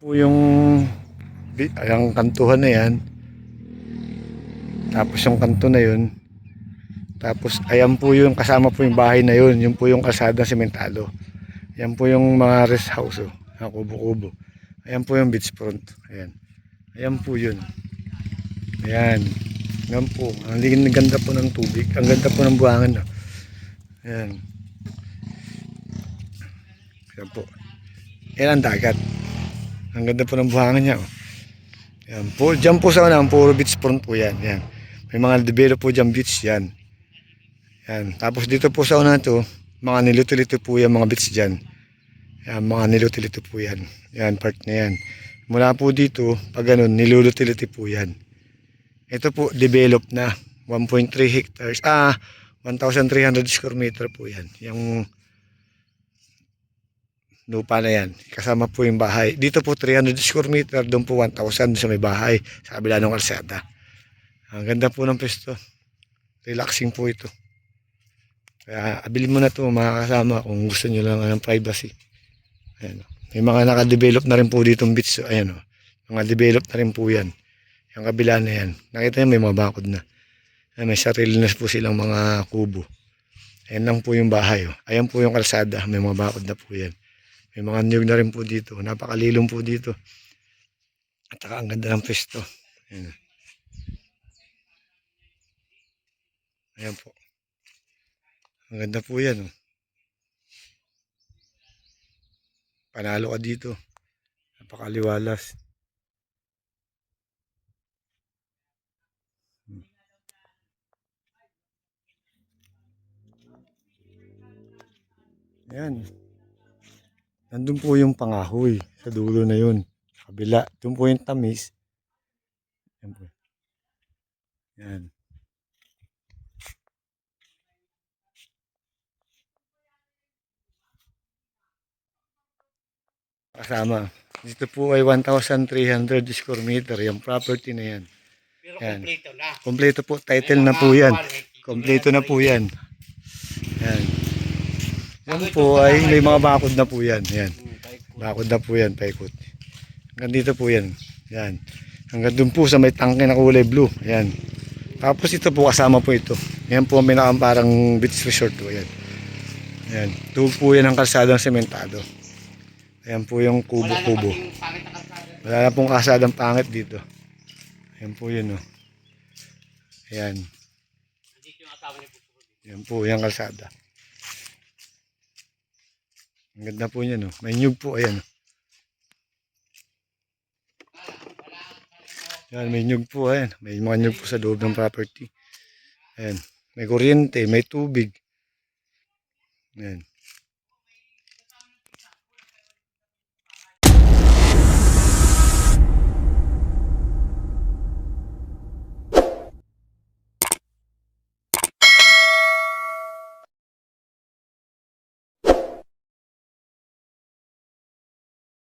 Po yung kantuhan na yan. Tapos yung kanto na yun. Tapos ayan po yung kasama po yung bahay na yun. Yun po yung kalsada sementado. Ayan po yung mga rest house, oh, na kubo-kubo. Ayan po yung beach front. Ayan. Ayan po yun. Ayan. Ayan po. Ang ganda po ng tubig. Ang ganda po ng buhangin. Oh. Ayan. Ayan po. Ayan ang dagat. Ang ganda po ng buhangin niya. Oh. Ayan po. Diyan po sa unang puro beach front po yan. Ayan. May mga develop po dyan beach yan. Ayan. Tapos dito po sa una to, mga nilito-lito po yan mga beach dyan. Ayan, mga nilito-lito po yan. Ayan, part na yan. Mula po dito, pag ganun, niluluto-lito po yan. Ito po, develop na. 1.3 hectares. 1,300 square meter po yan. Yung lupa na yan. Kasama po yung bahay. Dito po 300 square meter. Doon po 1,000 sa may bahay. Sa kabila ng kalsada. Ang ganda po ng pwesto. Relaxing po ito. Kaya abilin mo na ito mga kasama kung gusto nyo lang ng privacy. Ayan. May mga naka-develop na rin po ditong beach. So, ayan o. Mga develop na rin po yan. Yung kabila na yan. Nakita nyo may mga bakod na. Ayan, may sarili na po silang mga kubo. Ayan lang po yung bahay. Oh. Ayan po yung kalsada. May mga bakod na po yan. May mga niyog na rin po dito. Napakalilong po dito. At saka ang ganda ng pwesto. Ayan. Ayan po. Ang ganda po yan. Oh. Panalo ka dito. Napakaliwalas. Ayan. Nandun po yung pangahoy. Sa dulo na yun. Sa kabila. Doon po yung tamis. Ayan po. Ayan. Kasama. Dito po ay 1,300 square meter. Yung property na yan. Pero Yan. kompleto na. Kompleto po. Title na po yan. Kompleto na po yan. Yan. Yan po ay may mga bakod na po yan. Yan. Bakod na po yan. Paikot. Hanggang dito po yan. Yan. Hanggang dun po sa may tangke na kulay blue. Yan. Tapos ito po kasama po ito. Yan po may parang beach resort po yan. Yan. Ito po yan ang kalsadang sementado. Ayan po yung kubo-kubo. Wala na pong kasadang pangit dito. Ayan po yun, oh. Ayan. Ayan po, yung kalsada. Ang ganda po niyan, oh. May nyug po, ayan. Ayan, may nyug po, ayan. May mga nyug po sa loob ng property. Ayan. May kuryente, may tubig. Ayan.